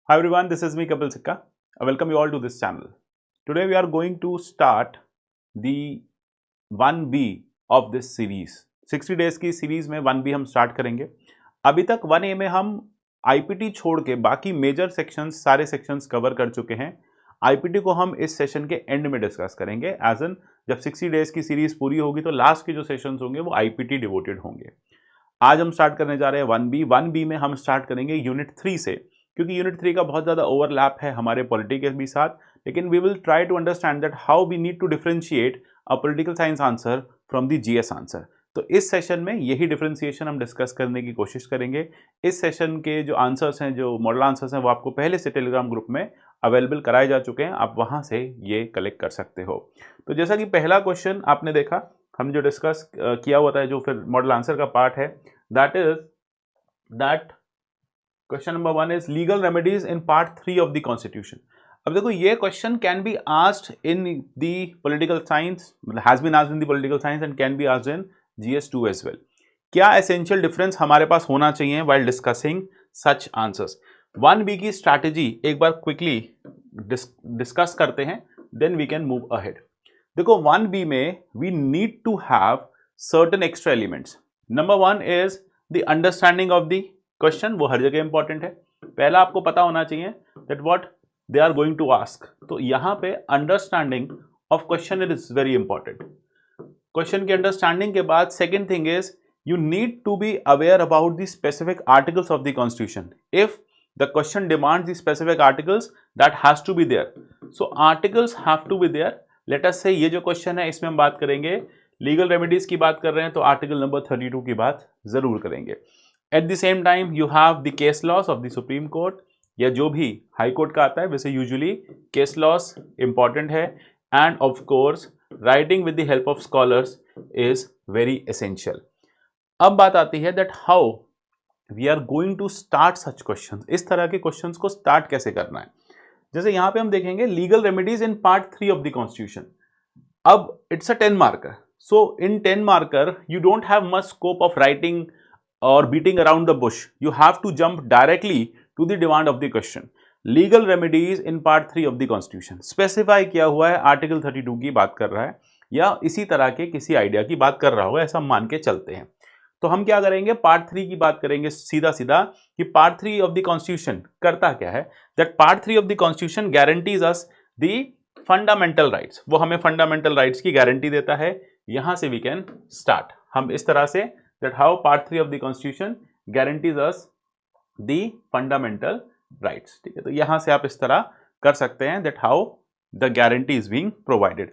Hi everyone, this is me Kapil Sikka. I welcome you all to this channel. Today we are going to start the 1B of this series. 60 days की series में 1B हम start करेंगे. अभी तक 1A में हम IPT छोड़ के बाकी मेजर सेक्शंस सारे सेक्शंस कवर कर चुके हैं. IPT को हम इस सेशन के एंड में डिस्कस करेंगे. एज इन जब 60 डेज की सीरीज पूरी होगी तो लास्ट के जो सेशंस होंगे वो IPT डिवोटेड होंगे. आज हम स्टार्ट करने जा रहे हैं 1B. 1B में हम स्टार्ट करेंगे यूनिट 3 से, क्योंकि यूनिट 3 का बहुत ज़्यादा ओवरलैप है हमारे पॉलिटी के भी साथ. लेकिन we will try to understand that how we need to differentiate a political science answer from the GS answer. तो इस सेशन में यही डिफरेंशिएशन हम डिस्कस करने की कोशिश करेंगे. इस सेशन के जो आंसर्स हैं, जो मॉडल आंसर्स हैं, वो आपको पहले से टेलीग्राम ग्रुप में अवेलेबल कराए जा चुके हैं. आप वहाँ से ये कलेक्ट कर सकते हो. तो जैसा कि पहला क्वेश्चन आपने देखा, हम जो डिस्कस किया हुआ था, जो फिर मॉडल आंसर का पार्ट है, that is that question number 1 is legal remedies in part 3 of the constitution. अब देखो, ये question can be asked in the political science, has been asked in the political science and can be asked in GS2 as well. क्या essential difference हमारे पास होना चाहिए while discussing सच answers? 1B की strategy एक बार क्विकली डिस्कस करते हैं, then we can move ahead. देखो, 1B में we need to have certain extra elements. Number 1 is the understanding of the question. वो हर जगह इंपॉर्टेंट है. पहला आपको पता होना चाहिए that what they are going to ask. तो यहां पे understanding of question is very important. Question की अंडरस्टैंडिंग के बाद second thing is you need to be aware about the specific articles of the constitution. If the question demands the specific articles, that has to be there. So articles have to be there. Let us say ये जो question है इसमें हम बात करेंगे legal remedies की बात कर रहे हैं, तो आर्टिकल नंबर 32 की बात जरूर करेंगे. At the same time you have the case laws of the supreme Court, या जो भी हाई कोर्ट का आता है, वैसे यूजुअली केस लॉस इंपॉर्टेंट है. And of course writing with the help of scholars is very essential. अब बात आती है that how we are going to start such questions. इस तरह के क्वेश्चंस को स्टार्ट कैसे करना है. जैसे यहां पे हम देखेंगे legal remedies in part 3 of the constitution. अब it's a 10 marker. So in 10 marker you don't have much scope of writing और beating around the bush. You have to jump directly to the demand of the question. Legal remedies in part 3 of the constitution specify किया हुआ है, article 32 की बात कर रहा है, या इसी तरह के किसी आइडिया की बात कर रहा होगा, ऐसा मान के चलते हैं. तो हम क्या करेंगे, पार्ट 3 की बात करेंगे सीधा सीधा, कि पार्ट 3 ऑफ द कॉन्स्टिट्यूशन करता क्या है. That part 3 of the constitution guarantees us the fundamental rights. वो हमें फंडामेंटल राइट्स की गारंटी देता है. यहां से वी कैन स्टार्ट हम इस तरह से, that how part 3 of the constitution guarantees us the fundamental rights. ठीक है, तो यहां से आप इस तरह कर सकते हैं, that how the guarantee is being provided.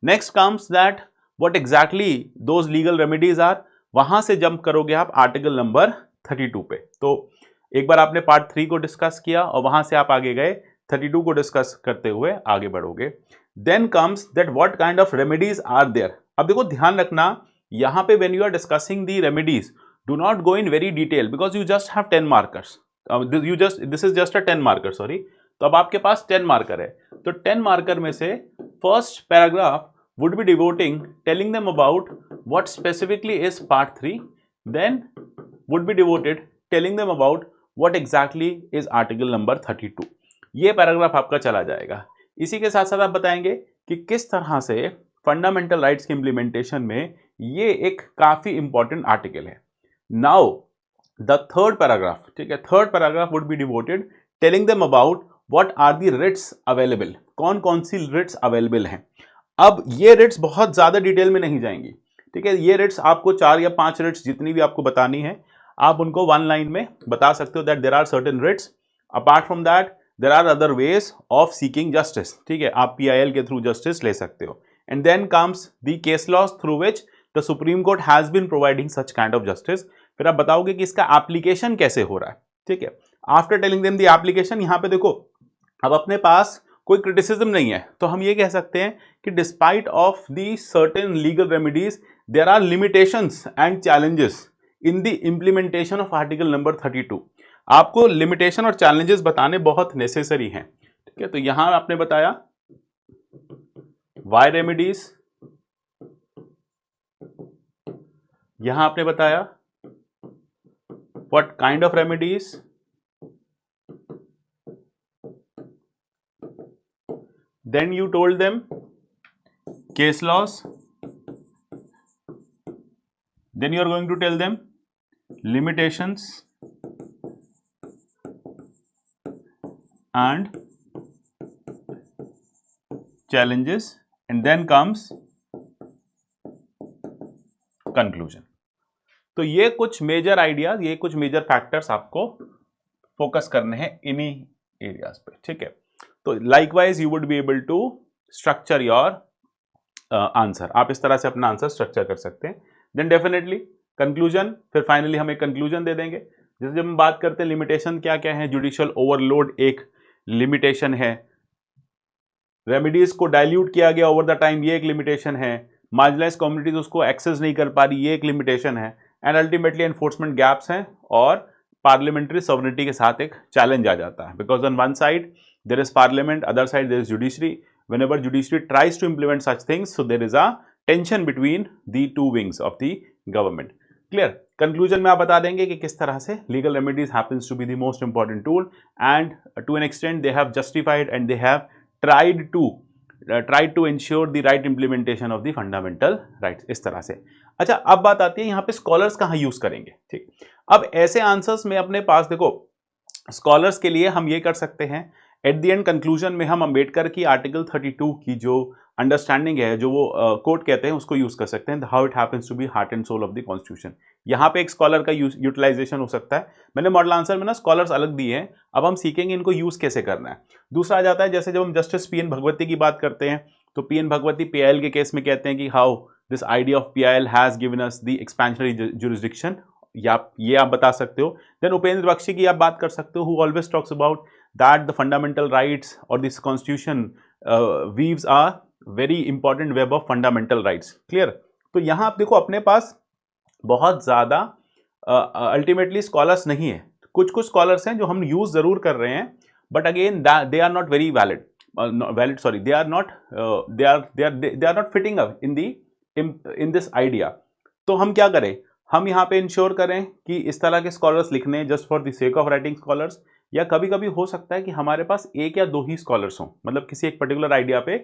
Next comes that what exactly those legal remedies are. वहां से जंप करोगे आप आर्टिकल नंबर 32 पे. तो एक बार आपने पार्ट 3 को डिस्कस किया और वहां से आप आगे गए, 32 को डिस्कस करते हुए आगे बढ़ोगे. Then comes that what kind of remedies are there. अब देखो, ध्यान रखना यहां पे when you are discussing the remedies, do not go in very detail because you just have 10 markers. This is just a 10 marker, sorry. तो अब आपके पास 10 marker है. तो 10 मार्कर में से first paragraph would be devoting telling them about what specifically is part 3, then would be devoted telling them about what exactly is article number 32. ये paragraph आपका चला जाएगा. इसी के साथ साथ आप बताएंगे कि किस तरह से फंडामेंटल राइट्स के इंप्लीमेंटेशन में ये एक काफी इंपॉर्टेंट आर्टिकल है. नाउ द थर्ड पैराग्राफ, ठीक है, third paragraph would be devoted telling them about what are the writs available. कौन कौन सी रिट्स अवेलेबल हैं. अब ये रेट्स बहुत ज्यादा डिटेल में नहीं जाएंगी. ठीक है, ये रेट्स आपको 4 या 5 रेट्स जितनी भी आपको बतानी है, आप उनको 1 लाइन में बता सकते हो, that there are certain writs. Apart from that there are other ways of seeking justice. ठीक है, आप PIL के थ्रू जस्टिस ले सकते हो. And then comes the case laws through which the supreme Court has been providing such kind of justice. फिर आप बताओगे कि इसका एप्लीकेशन कैसे हो रहा है. ठीक है, after telling them the application, यहां पे देखो अब अपने पास कोई क्रिटिसिज्म नहीं है, तो हम ये कह सकते हैं कि despite of the certain legal remedies there are limitations and challenges in the implementation of article number 32. आपको लिमिटेशन और चैलेंजेस बताने बहुत नेसेसरी हैं. ठीक है, तो यहां आपने बताया वाई रेमेडीज, यहां आपने बताया what kind of remedies, then you told them case laws, then you are going to tell them limitations and challenges, and then comes conclusion. तो ये कुछ मेजर आइडियाज, ये कुछ मेजर फैक्टर्स आपको फोकस करने हैं इन्हीं एरियाज पे, ठीक है। तो likewise you would be able to structure your answer, आप इस तरह से अपना आंसर स्ट्रक्चर कर सकते हैं। देन डेफिनेटली कंक्लूजन, फिर फाइनली हम एक कंक्लूजन दे देंगे। जैसे जब हम बात करते हैं लिमिटेशन क्या क्या है, जुडिशियल ओवरलोड एक लिमिटेशन है, रेमेडीज को डाइल्यूट किया गया ओवर द टाइम, ये एक लिमिटेशन है, मार्जिनलाइज्ड कम्युनिटीज उसको एक्सेस नहीं कर पा रही, ये एक लिमिटेशन है, एंड अल्टीमेटली एनफोर्समेंट गैप्स हैं, और पार्लियामेंट्री सॉवरेनिटी के साथ एक चैलेंज आ जाता है, because on one side there is parliament, other side there is judiciary, whenever judiciary tries to implement such things, so there is a tension between the two wings of the government. Clear? Conclusion में आप बता देंगे कि किस तरह से legal remedies happens to be the most important tool, and to an extent they have justified and they have tried to ensure the right implementation of the fundamental rights. इस तरह से। अच्छा, अब बात आती है यहाँ पे scholars कहाँ यूज करेंगे, ठीक। अब ऐसे आंसर्स में अपने पास देखो, स्कॉलर्स के लिए हम ये कर सकते हैं, एट द एंड कंक्लूजन में हम अंबेडकर की आर्टिकल 32 की जो अंडरस्टैंडिंग है, जो वो कोट कहते हैं, उसको यूज कर सकते हैं, how it happens to be heart and soul of the constitution. यहाँ पे एक स्कॉलर का यूटिलाइजेशन हो सकता है। मैंने मॉडल आंसर में ना स्कॉलर्स अलग दिए हैं, अब हम सीखेंगे इनको यूज कैसे करना है। दूसरा आ जाता है, जैसे जब हम जस्टिस पी एन भगवती की बात करते हैं, तो पी एन भगवती PIL के केस में कहते हैं कि how this idea of PIL has given us the expansionary jurisdiction, या ये आप बता सकते हो। देन उपेंद्र बख्शी की आप बात कर सकते हो, who always talks about that the fundamental rights or this constitution weaves a very important web of fundamental rights. Clear? तो यहाँ आप देखो अपने पास बहुत ज़्यादा अल्टीमेटली स्कॉलर्स नहीं है, कुछ कुछ स्कॉलर्स हैं जो हम यूज़ ज़रूर कर रहे हैं, but again they are not very valid, sorry, they are not fitting up in this idea. तो हम क्या करें, हम यहाँ पे इंश्योर करें कि इस तरह के स्कॉलर्स लिखने just for the sake of writing scholars, या कभी कभी हो सकता है कि हमारे पास एक या दो ही स्कॉलर्स हों, मतलब किसी एक पर्टिकुलर आइडिया पे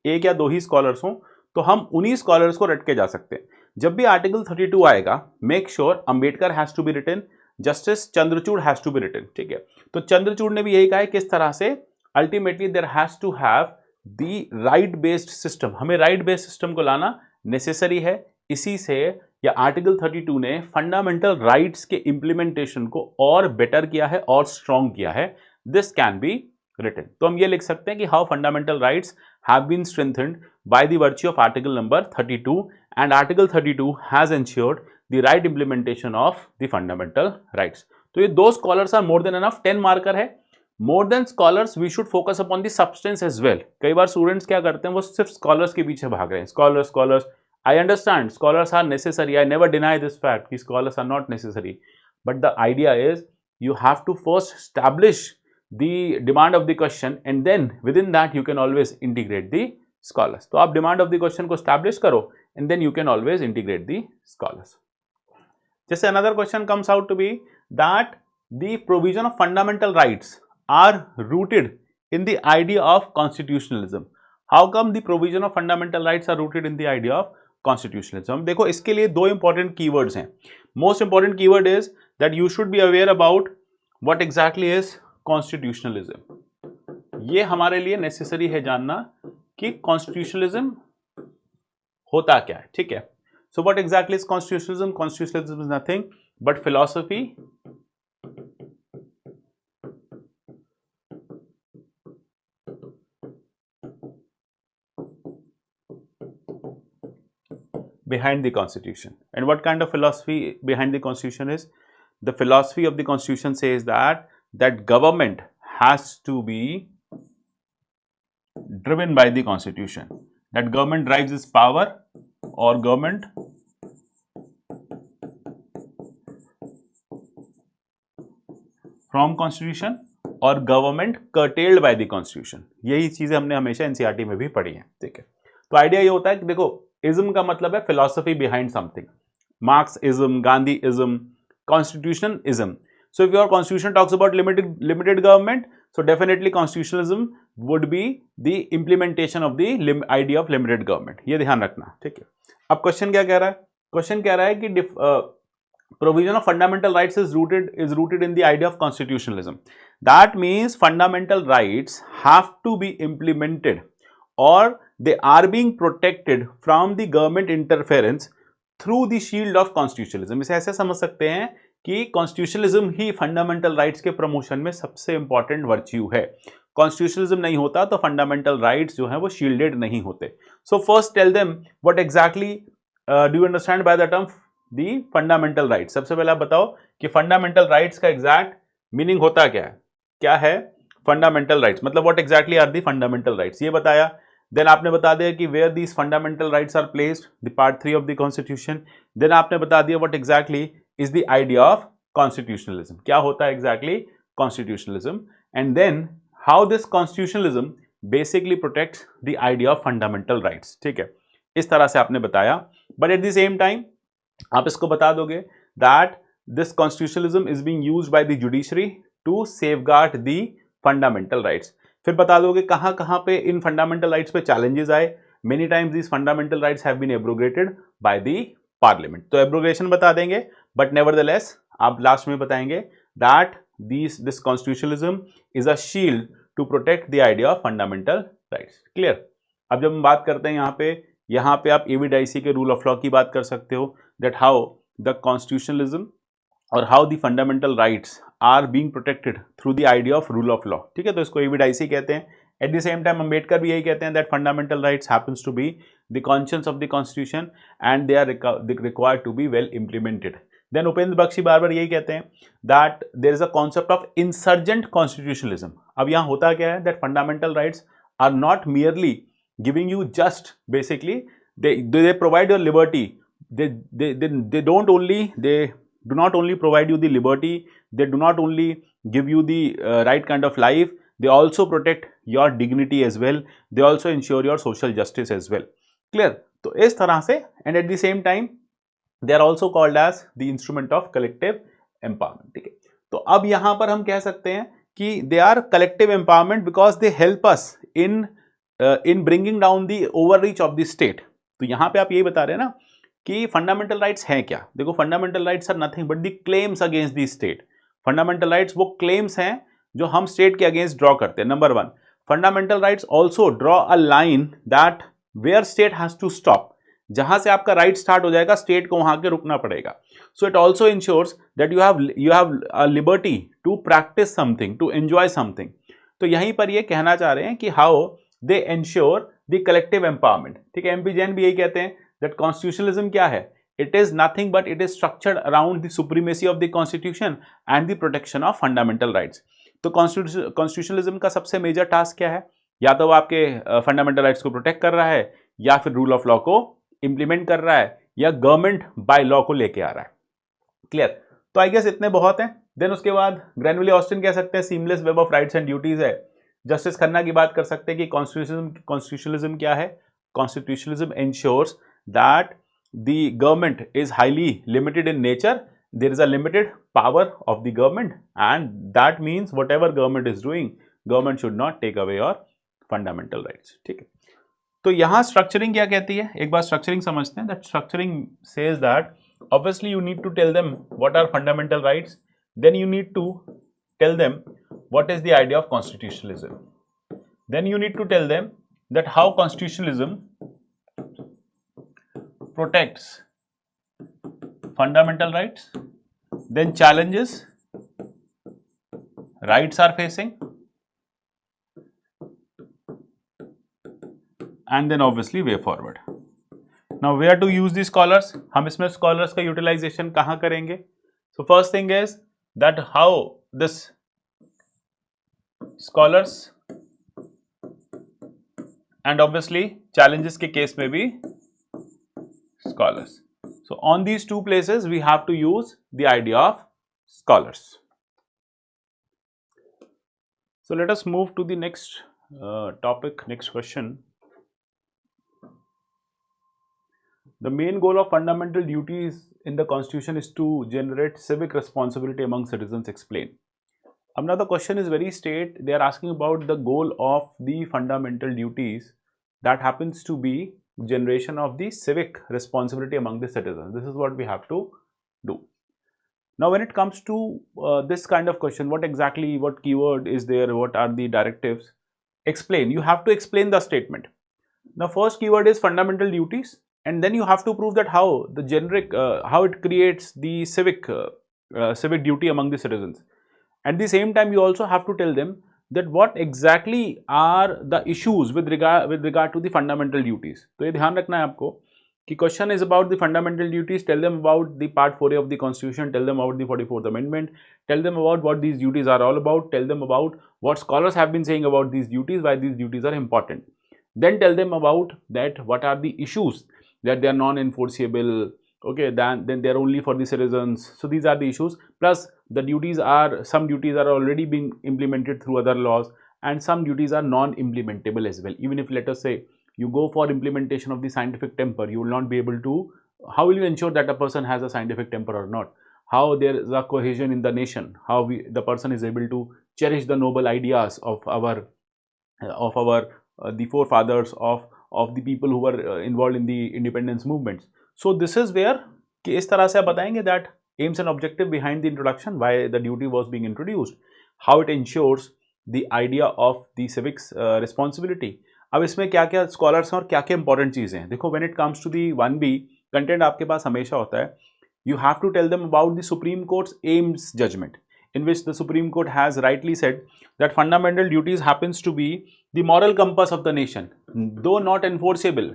एक या दो ही स्कॉलर्स हों, तो हम उन्हीं स्कॉलर्स को रट के जा सकते हैं। जब भी आर्टिकल 32 आएगा, make sure Ambedkar has to be written, justice Chandrachud has to be written, ठीक है। तो चंद्रचूड़ ने भी यही कहा है, किस तरह से ultimately there has to have the right based system, हमें राइट बेस्ड सिस्टम को लाना नेसेसरी है। इसी से या आर्टिकल 32 ने फंडामेंटल राइट्स के इंप्लीमेंटेशन को और बेटर किया है और स्ट्रॉन्ग किया है। दिस कैन बी रिटन, तो हम ये लिख सकते हैं कि how fundamental rights have been strengthened by the virtue of article number 32, and article 32 has ensured the right implementation of the fundamental rights. तो ये दो scholars are more than enough, 10 marker है। More than scholars we should focus upon the substance as well. कई बार students क्या करते हैं, वो सिर्फ स्कॉलर्स के पीछे भाग रहे हैं, scholars. I understand scholars are necessary. I never deny this fact that scholars are not necessary. But the idea is you have to first establish the demand of the question, and then within that you can always integrate the scholars. तो आप demand of the question को establish करो, and then you can always integrate the scholars. Just another question comes out to be that the provision of fundamental rights are rooted in the idea of constitutionalism. How come the provision of fundamental rights are rooted in the idea of constitutionalism? देखो, इसके लिए दो important keywords हैं। Most important keyword is that you should be aware about what exactly is constitutionalism. ये हमारे लिए necessary है जानना कि कॉन्स्टिट्यूशनलिज्म होता क्या है, ठीक है। So what exactly is constitutionalism? Constitutionalism is nothing but philosophy behind the constitution. And what kind of philosophy behind the constitution is? The philosophy of the constitution says that government has to be driven by the constitution, that government drives its power, or government from constitution, और government curtailed by the constitution। यही चीजें हमने हमेशा NCERT में भी पढ़ी है, ठीक है। तो आइडिया ये होता है कि देखो, इज्म का मतलब है philosophy behind something, marks ism, Gandhi ism, constitutionalism. So if your constitution talks about limited government, so definitely constitutionalism would be the implementation of the idea of limited government. ये ध्यान रखना, ठीक है। अब क्वेश्चन क्या कह रहा है? क्वेश्चन कह रहा है कि provision of fundamental rights is rooted in the idea of constitutionalism. That means fundamental rights have to be implemented or they are being protected from the government interference through the shield of constitutionalism. इसे ऐसे समझ सकते हैं कि constitutionalism ही fundamental rights के promotion में सबसे important virtue है। कॉन्स्टिट्यूशनलिज्म नहीं होता तो फंडामेंटल राइट्स जो है वो शील्डेड नहीं होते। So first tell them what exactly do you understand by the term the fundamental rights. सबसे पहले आप बताओ कि फंडामेंटल राइट्स का एग्जैक्ट मीनिंग होता क्या है फंडामेंटल राइट्स, मतलब what exactly are the fundamental rights, ये बताया। देन आपने बता दिया कि where these fundamental rights are placed, the part 3 of the constitution. Then आपने बता दिया what exactly is the idea of constitutionalism, क्या होता है exactly constitutionalism, and then how this constitutionalism basically protects the idea of fundamental rights, ठीक है। इस तरह से आपने बताया, but at the same time आप इसको बता दोगे that this constitutionalism is being used by the judiciary to safeguard the fundamental rights. फिर बता दोगे कहां कहां पे इन फंडामेंटल राइट्स पे चैलेंजेस आए। Many times these fundamental rights have been abrogated by the parliament, तो एब्रोगेशन बता देंगे, बट नेवरदलेस आप लास्ट में बताएंगे that this constitutionalism is a shield to protect the idea of fundamental rights. Clear? अब जब हम बात करते हैं यहाँ पे आप एविडाइसी के रूल ऑफ लॉ की बात कर सकते हो, that how the constitutionalism or how the fundamental rights are being protected through the idea of rule of law, ठीक है। तो इसको एविडाइसी कहते हैं। Eight the same time Ambedkar भी यही कहते हैं that fundamental rights happens to be the conscience of the constitution and they are required to be well implemented. Then Upendra Bakshi बार बार यही कहते हैं that there is a concept of insurgent constitutionalism. अब यहाँ होता क्या है that fundamental rights are not merely giving you just basically they provide your liberty. They do not only provide you the liberty, they do not only give you the right kind of life, they also protect your dignity as well, they also ensure your social justice as well. Clear? तो इस तरह से, and at the same time they are also called as the instrument of collective empowerment, ठीक है। तो अब यहां पर हम कह सकते हैं कि they are collective empowerment because they help us in bringing down the overreach of the state। तो यहां पे आप यही बता रहे हैं ना कि फंडामेंटल राइट्स हैं क्या। देखो fundamental rights are nothing but the claims against the state. Fundamental rights वो क्लेम्स हैं जो हम स्टेट के अगेंस्ट ड्रॉ करते हैं। Number 1, fundamental rights also draw a line that where state has to stop. जहां से आपका राइट स्टार्ट हो जाएगा स्टेट को वहां के रुकना पड़ेगा। So it also ensures that you have a liberty to practise something, to enjoy something. तो यहीं पर ये कहना चाह रहे हैं कि how they ensure the collective empowerment, ठीक है। एमपी जैन भी यही कहते हैं that constitutionalism क्या है, it is nothing but it is structured around the supremacy of the constitution and the protection of fundamental rights। तो constitutionalism का सबसे मेजर टास्क क्या है, या तो वो आपके फंडामेंटल राइट्स को प्रोटेक्ट कर रहा है, या फिर रूल ऑफ लॉ को इंप्लीमेंट कर रहा है, या गवर्नमेंट बाय लॉ को लेके आ रहा है। क्लियर? तो आई गेस इतने बहुत हैं। देन उसके बाद ग्रैनविले ऑस्टिन कह सकते हैं seamless web of rights and duties है। जस्टिस खन्ना की बात कर सकते हैं कि कॉन्स्टिट्यूशनलिज्म क्या है। Constitutionalism ensures that the government is highly limited in nature, there is a limited power of the government, and that means whatever government is doing, government should not take away your fundamental rights, ठीक है। तो यहाँ structuring क्या कहती है, एक बार structuring समझते हैं। that structuring says that obviously you need to tell them what are fundamental rights, then you need to tell them what is the idea of constitutionalism, then you need to tell them that how constitutionalism protects fundamental rights, then challenges rights are facing, and then obviously way forward. Now where to use these scholars, हम इसमें scholars का utilization कहाँ करेंगे। So first thing is that how this scholars and obviously challenges के case में भी scholars. So on these two places we have to use the idea of scholars. So let us move to the next topic, next question. The main goal of fundamental duties in the constitution is to generate civic responsibility among citizens, explain. Now the question is very straight. They are asking about the goal of the fundamental duties that happens to be generation of the civic responsibility among the citizens. This is what we have to do. Now when it comes to this kind of question, what exactly, what keyword is there, what are the directives? Explain. You have to explain the statement. Now first keyword is fundamental duties, and then you have to prove that how the generic, how it creates the civic duty among the citizens. At the same time, you also have to tell them that what exactly are the issues with regard to the fundamental duties. तो ये ध्यान रखना है आपको कि question is about the fundamental duties. Tell them about the part 4A of the Constitution. Tell them about the 44th Amendment. Tell them about what these duties are all about. Tell them about what scholars have been saying about these duties, why these duties are important. Then tell them about that what are the issues, that they are non-enforceable. Okay, then they are only for the citizens. So these are the issues. Plus the duties are, some duties are already being implemented through other laws, and some duties are non-implementable as well. Even if, let us say, you go for implementation of the scientific temper, you will not be able to, how will you ensure that a person has a scientific temper or not? How there is a cohesion in the nation, how the person is able to cherish the noble ideas of our the forefathers of the people who were involved in the independence movements. So this is where कि इस तरह से आप बताएंगे that aims and objective behind the introduction, why the duty was being introduced, how it ensures the idea of the civics responsibility. अब इसमें क्या क्या स्कॉलर्स हैं और क्या क्या इंपॉर्टेंट चीज़ें हैं. देखो, when it comes to the 1B content आपके पास हमेशा होता है. You have to tell them about the Supreme Court's Ames judgment, in which the Supreme Court has rightly said that fundamental duties happens to be the moral compass of the nation, though not enforceable.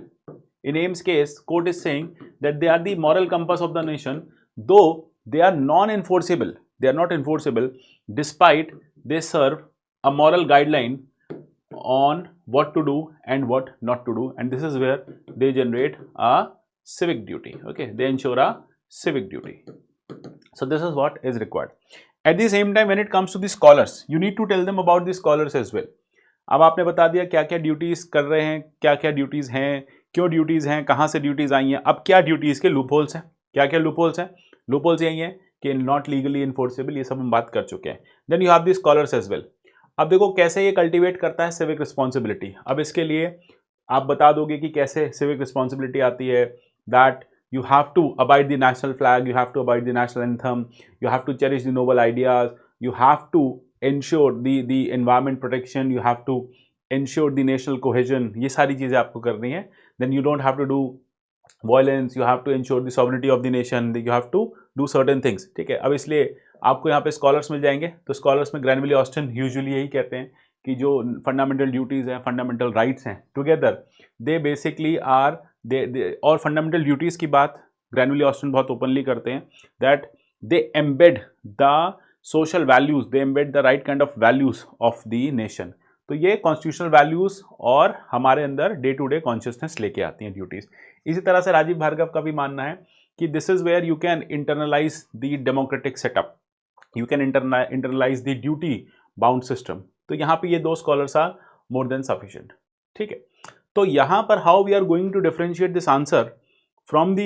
In Ames case, court is saying that they are the moral compass of the nation, though they are non-enforceable. They are not enforceable, despite they serve a moral guideline on what to do and what not to do, and this is where they generate a civic duty. Okay, they ensure a civic duty. So this is what is required. At the same time, when it comes to the scholars, you need to tell them about the scholars as well. अब आपने बता दिया क्या क्या duties कर रहे हैं, क्या क्या ड्यूटीज़ हैं, क्यों ड्यूटीज़ हैं, कहाँ से ड्यूटीज़ आई हैं, अब क्या ड्यूटीज़ के लूप होल्स हैं, क्या क्या लूप होल्स हैं. लूप होल्स यही हैं कि नॉट लीगली इन्फोर्सेबल, ये सब हम बात कर चुके हैं. Then you have the scholars as well. अब देखो कैसे ये कल्टिवेट करता है सिविक रिस्पॉन्सिबिलिटी. अब इसके लिए आप बता दोगे कि कैसे सिविक रिस्पॉन्सिबिलिटी आती है. That you have to abide the national flag, you have to abide the national anthem, you have to cherish the noble ideas, you have to ensure the environment protection, you have to ensure the national cohesion. ये सारी चीज़ें आपको करनी है. Then you don't have to do violence, you have to ensure the sovereignty of the nation, you have to do certain things. ठीक है. अब इसलिए आपको यहाँ पे स्कॉलर्स मिल जाएंगे. तो स्कॉलर्स में ग्रैनविली ऑस्टिन यूजुअली यही कहते हैं कि जो फंडामेंटल ड्यूटीज़ हैं, फंडामेंटल राइट्स हैं, टुगेदर दे बेसिकली आर और फंडामेंटल ड्यूटीज़ की बात ग्रैनविली ऑस्टिन बहुत ओपनली करते हैं that they embed the social values, they embed the right kind of values of the nation. तो ये कॉन्स्टिट्यूशनल वैल्यूज़ और हमारे अंदर डे टू डे कॉन्शियसनेस लेके आती हैं ड्यूटीज़. इसी तरह से राजीव भार्गव का भी मानना है कि this is where you can internalise the democratic setup, you can internalise the duty bound system. तो यहाँ पे ये दो scholars are more than sufficient. ठीक है. तो यहाँ पर how we are going to differentiate this answer from the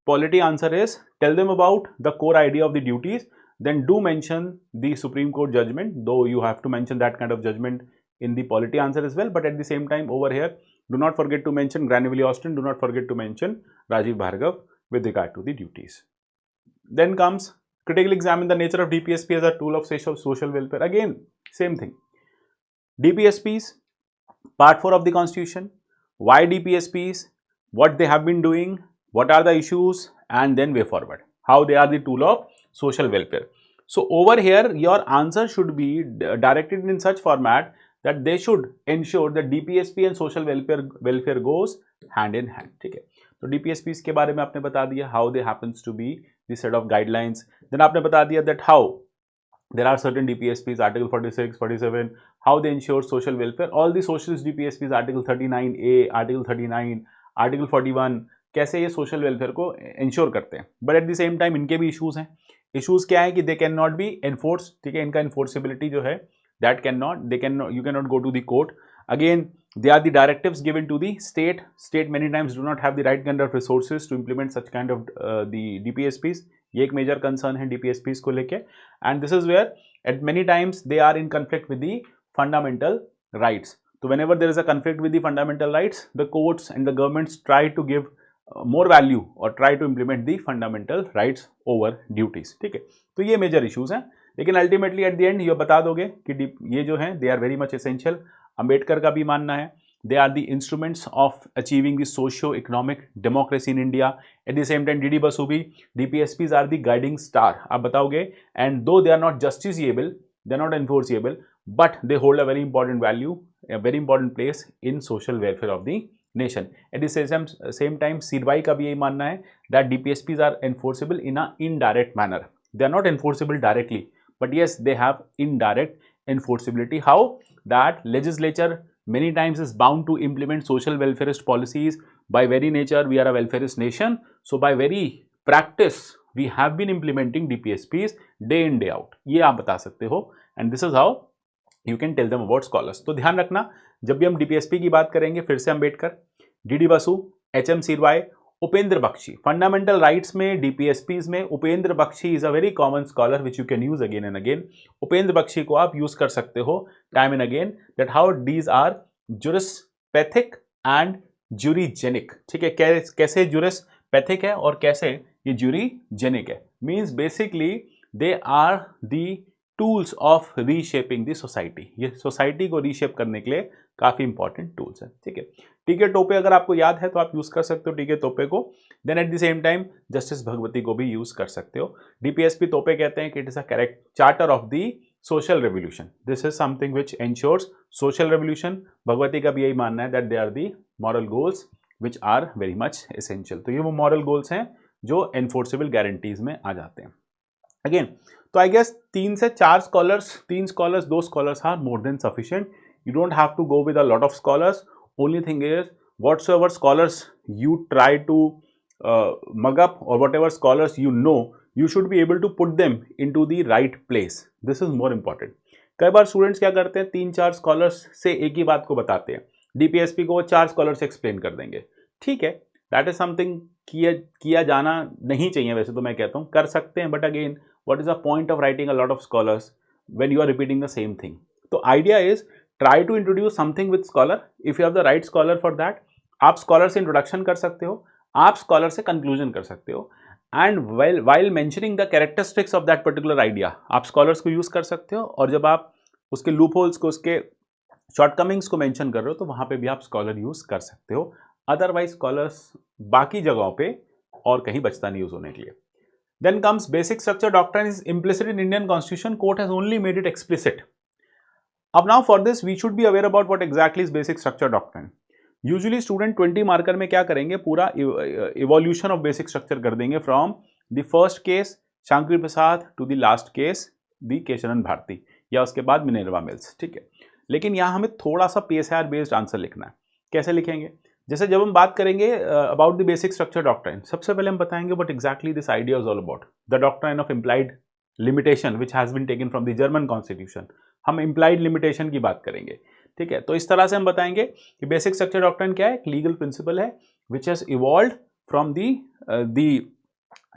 polity answer is tell them about the core idea of the duties, then do mention the supreme court judgement, though you have to mention that kind of judgment in the polity answer as well, but at the same time over here do not forget to mention Granville Austin, do not forget to mention Rajiv Bhargav with regard to the duties. Then comes critically examine the nature of DPSP as a tool of social welfare. Again same thing, DPSPs part 4 of the Constitution, why DPSPs, what they have been doing, what are the issues, and then way forward, how they are the tool of social welfare. So over here your answer should be directed in such format that they should ensure that DPSP and social welfare goes hand in hand. ठीक है. तो DPSPs के बारे में आपने बता दिया how they happens to be this set of guidelines. Then आपने बता दिया that how there are certain DPSPs, Article 46, 47, how they ensure social welfare. All the socialist DPSPs, Article 39A, Article 39, Article 41, कैसे ये social welfare को ensure करते हैं. But at the same time इनके भी issues हैं. Issues क्या है कि they cannot be enforced. ठीक है. इनका enforceability जो है that cannot, they cannot, you cannot go to the court. Again they are the directives given to the state. State many times do not have the right kind of resources to implement such kind of the DPSPs. ये एक major concern है DPSPs को लेके, and this is where at many times they are in conflict with the fundamental rights. तो whenever there is a conflict with the fundamental rights, the courts and the governments try to give more value or try to implement the fundamental rights over duties. ठीक है, तो ये major issues हैं, लेकिन ultimately at the end ये बता दोगे कि ये जो हैं they are very much essential. Ambedkar का भी मानना है they are the instruments of achieving the socio economic democracy in India. At the same time D Basu भी DPSPs are the guiding star, आप बताओगे, and though they are not justiciable, they are not enforceable, but they hold a very important value, a very important place in social welfare of the nation. At the same time CIRWAI का भी यही मानना है that DPSPs are enforceable in a indirect manner. They are not enforceable directly, but yes they have indirect enforceability. How? That legislature many times is bound to implement social welfareist policies. By very nature we are a welfareist nation, so by very practice we have been implementing DPSPs day in day out. ये आप बता सकते हो, and this is how you can tell them about scholars. तो ध्यान रखना जब भी हम डीपीएसपी की बात करेंगे, फिर से Ambedkar, D Basu, H M. Seervai, Upendra Baxi. Fundamental rights में डीपीएसपीज में Upendra Baxi is a very common scholar which you can use again and again. Upendra Baxi को आप यूज कर सकते हो time and again, that how these are jurispathic and jurisgenic. ठीक है, कैसे ज्यूरिस्पैथिक है और कैसे ये ज्यूरीजेनिक है. Means basically they are the tools of reshaping the society. ये सोसाइटी को रीशेप करने के लिए काफ़ी इंपॉर्टेंट टूल्स हैं. ठीक है, टीके टोपे अगर आपको याद है तो आप यूज़ कर सकते हो टीके तोपे को. Then at the same time justice Bhagwati को भी यूज़ कर सकते हो. डीपीएसपी तोपे कहते हैं कि it is a correct charter of the social revolution. This is something which ensures social revolution. Bhagwati का भी यही मानना है that they are the moral goals which are very much essential. तो ये वो मॉरल गोल्स हैं जो एनफोर्सेबल गारंटीज में आ जाते हैं. अगेन, तो आई गेस 3 से 4 scholars, 3 scholars, 2 scholars are more than sufficient. You don't have to go with a lot of scholars. Only thing is whatsoever scholars you try to mug up or whatever scholars you know, you should be able to put them into the right place. This is more important. कई बार students क्या करते हैं, 3-4 scholars से एक ही बात को बताते हैं, डीपीएसपी को वो 4 स्कॉलर्स एक्सप्लेन कर देंगे. ठीक है, दैट इज समथिंग किया जाना नहीं चाहिए. वैसे तो मैं कहता हूँ कर सकते हैं, but again what is the point of writing a lot of scholars when you are repeating the same thing? So idea is try to introduce something with scholar. If you have the right scholar for that, आप scholar से introduction कर सकते हो, आप scholar से conclusion कर सकते हो, and while mentioning the characteristics of that particular idea, आप scholars को use कर सकते हो, और जब आप उसके loopholes को, उसके shortcomings को mention कर रहे हो तो वहाँ पे भी आप scholar use कर सकते हो. Otherwise scholars बाकी जगहों पे और कहीं बचता नहीं use होने के लिए. Then comes basic structure doctrine is implicit in Indian Constitution. Court has only made it explicit. अब now for this we should be aware about what exactly is basic structure doctrine. Usually student 20 marker में क्या करेंगे, पूरा evolution of basic structure कर देंगे from the first case Shankari Prasad to the last case the केशरन Bharti, या उसके बाद Minerva mills. ठीक है, लेकिन यहाँ हमें थोड़ा सा PSIR बेस्ड आंसर लिखना है. कैसे लिखेंगे? जैसे जब हम बात करेंगे about the basic structure doctrine, सबसे पहले हम बताएंगे what exactly this idea is all about. The doctrine of implied limitation which has been taken from the German constitution. हम इम्प्लाइड लिमिटेशन की बात करेंगे. ठीक है, तो इस तरह से हम बताएंगे कि बेसिक स्ट्रक्चर डॉक्ट्राइन क्या है. एक लीगल प्रिंसिपल है which has evolved from the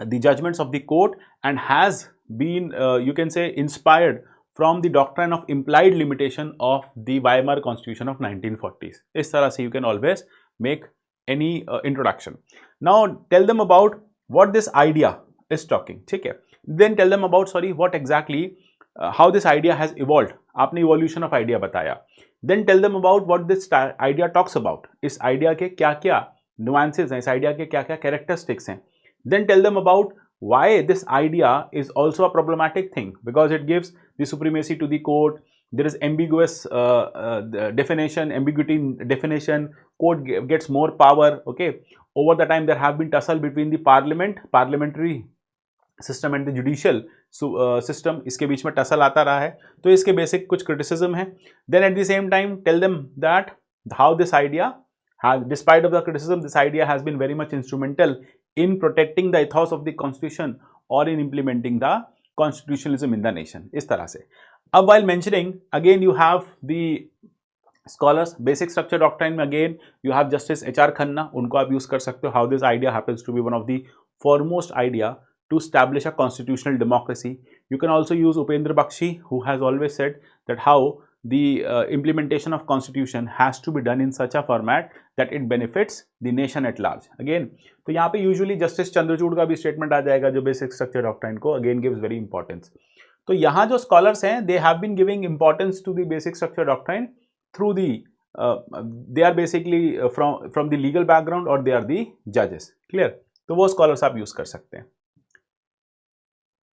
judgments of the court and has been you can say inspired from the doctrine of implied limitation of the Weimar Constitution of 1940s. इस तरह से you can always make any introduction. Now tell them about what this idea is talking. ठीक है, then tell them about what exactly how this idea has evolved. आपने evolution of idea बताया. Then tell them about what this idea talks about. इस idea के क्या क्या nuances हैं, इस idea के क्या क्या characteristics हैं. Then tell them about why this idea is also a problematic thing, because it gives the supremacy to the court. There is ambiguous definition, ambiguity in definition. Court gets more power. Okay, over the time there have been tussle between the parliamentary system and the judicial system. इसके बीच में tussle आता रहा है, तो इसके basic कुछ criticism है. Then at the same time tell them that how this idea has, despite of the criticism, this idea has been very much instrumental in protecting the ethos of the constitution or in implementing the constitutionalism in the nation. इस तरह से. अब while mentioning again you have the scholars, basic structure doctrine में again you have Justice HR Khanna, उनको आप use कर सकते हो. How this idea happens to be one of the foremost idea to establish a constitutional democracy. You can also use Upendra Bakshi, who has always said that how the implementation of constitution has to be done in such a format that it benefits the nation at large. Again, तो यहाँ पे usually justice Chandrachud का भी statement आ जाएगा जो basic structure doctrine को again gives very importance. तो यहाँ जो स्कॉलर्स हैं they have been giving importance to the basic structure doctrine through the they are basically from the legal background or they are the judges. Clear? तो वो scholars आप use कर सकते हैं.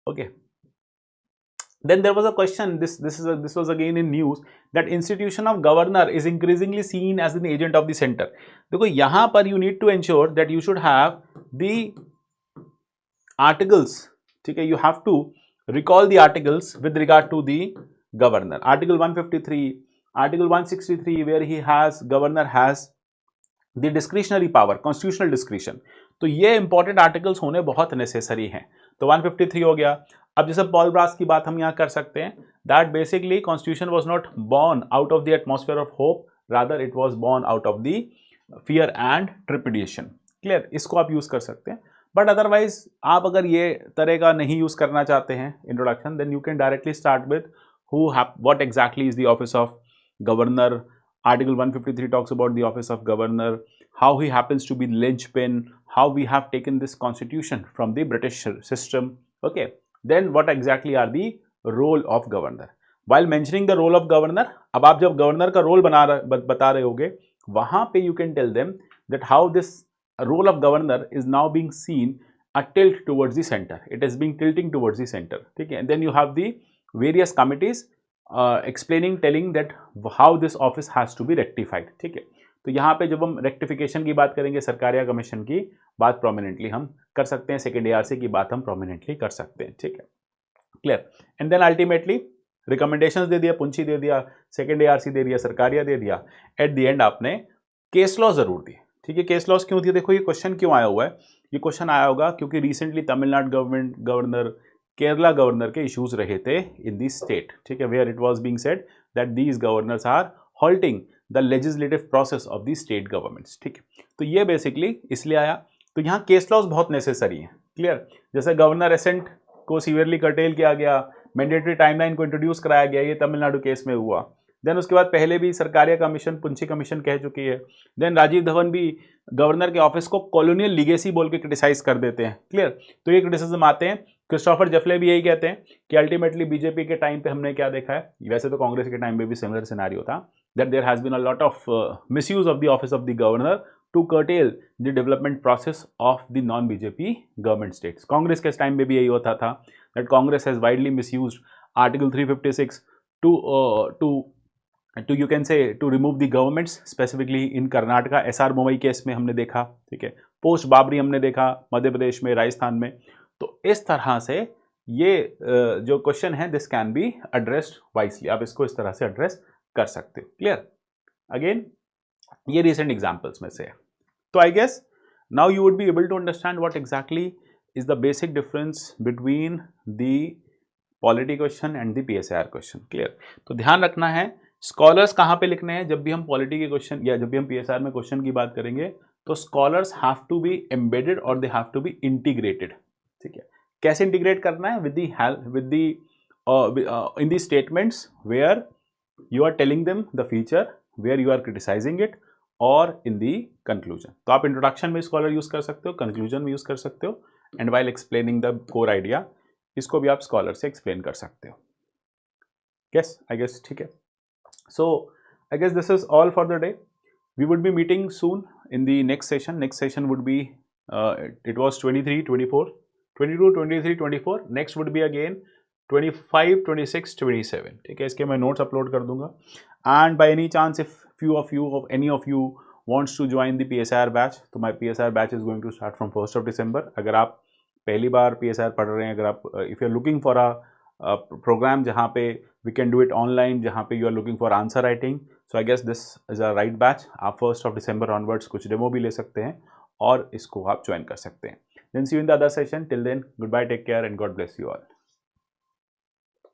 Okay. Then there was a question. This was again in news that institution of governor is increasingly seen as an agent of the center. देखो यहाँ पर you need to ensure that you should have the articles. ठीक है, you have to recall the articles with regard to the governor. Article 153. Article 163 where he has governor has the discretionary power, constitutional discretion. तो ये important articles होने बहुत necessary हैं. तो 153 हो गया. अब जैसे पॉल ब्रास की बात हम यहाँ कर सकते हैं that basically constitution was not born out of the atmosphere of hope, rather it was born out of the fear and trepidation. Clear, इसको आप यूज कर सकते हैं. बट अदरवाइज आप अगर ये तरह का नहीं यूज करना चाहते हैं introduction, then you can directly start with what exactly is the office of governor. Article 153 talks about the office of governor, how he happens to be the linchpin, how we have taken this constitution from the British system. Okay, then what exactly are the role of governor? While mentioning the role of governor, अब आप जब governor का role बता रहे होगे वहाँ पे you can tell them that how this role of governor is now being seen a tilt towards the center. It is being tilting towards the center. ठीक है, and then you have the various committees explaining, telling that how this office has to be rectified. ठीक है, तो यहाँ पे जब हम rectification की बात करेंगे, सरकारिया कमीशन की बात प्रोमिनेंटली हम कर सकते हैं, सेकेंड ARC की बात हम प्रोमिनेंटली कर सकते हैं. ठीक है, clear. And then ultimately recommendations दे दिया, पुंछी दे दिया, सेकेंड ARC दे दिया, सरकारिया दे दिया. एट द एंड आपने केस लॉ जरूर दी. ठीक है, केस लॉस क्यों दिए? देखो ये क्वेश्चन क्यों आया हुआ है. ये क्वेश्चन आया होगा क्योंकि recently Tamil Nadu government governor, Kerala governor के इश्यूज रहे थे इन दी स्टेट. ठीक है, where it was being said that these governors are halting the legislative process of the state governments. ठीक है, तो ये बेसिकली इसलिए आया. तो यहाँ केस लॉज बहुत नेसेसरी है. क्लियर, जैसे गवर्नर एसेंट को सीवियरली कर्टेल किया गया, मैंडेटरी टाइमलाइन को इंट्रोड्यूस कराया गया, ये तमिलनाडु केस में हुआ. देन उसके बाद पहले भी सरकारिया कमीशन, पुंछी कमीशन कह चुकी है. देन राजीव धवन भी गवर्नर के ऑफिस को कॉलोनियल लीगेसी बोल के क्रिटिसाइज कर देते हैं. क्लियर, तो ये क्रिटिसिज्म आते हैं. क्रिस्टोफर जेफले भी यही कहते हैं कि अल्टीमेटली बीजेपी के टाइम पे हमने क्या देखा है, वैसे तो कांग्रेस के टाइम पे भी सिमिलर सिनेरियो था, that there has been a lot of misuse of the office of the governor to curtail the development process of the non BJP government states. Congress के टाइम में भी यही होता था that Congress has widely misused article 356 to you can say to remove the governments, specifically in Karnataka. SR Mumbai case में हमने देखा. ठीक है, पोस्ट बाबरी हमने देखा मध्य प्रदेश में, राजस्थान में. तो इस तरह से ये जो क्वेश्चन है this can be addressed wisely. आप इसको इस तरह से एड्रेस कर सकते हो. क्लियर, अगेन ये रिसेंट एग्जांपल्स में से है. तो I guess now you would be able to understand what exactly is the basic difference between the polity question and the PSIR question. Clear, तो ध्यान रखना है स्कॉलर्स कहाँ पे लिखने हैं. जब भी हम पॉलिटी के क्वेश्चन या जब भी हम PSIR में क्वेश्चन की बात करेंगे तो scholars have to be embedded और they have to be integrated. ठीक है, कैसे इंटीग्रेट करना है? With the help with the in the statements where you are telling them the feature, where you are criticising it, और in the conclusion. तो आप introduction में स्कॉलर यूज कर सकते हो, कंक्लूजन में यूज कर सकते हो, and while explaining the core idea इसको भी आप स्कॉलर से एक्सप्लेन कर सकते हो. यस, आई गेस ठीक है. So I guess this is all for the day. We would be meeting soon in the next session. Next session would be it was 23, 24, 22, 23, 24. Next would be again 25, 26, 27. ठीक है, इसके मैं notes upload कर दूंगा. And by any chance if any of you wants to join the PSIR batch, तो my PSIR batch is going to start from 1st of December. अगर आप पहली बार PSIR पढ़ रहे हैं, अगर आप if you're looking for a programme जहाँ पे we can do it online, जहाँ पे you are looking for answer writing, so I guess this is a right batch. आप 1st of December ऑनवर्ड्स कुछ डेमो भी ले सकते हैं और इसको आप ज्वाइन कर सकते हैं. Then see you in the other session. Till then, goodbye, take care and God bless you all.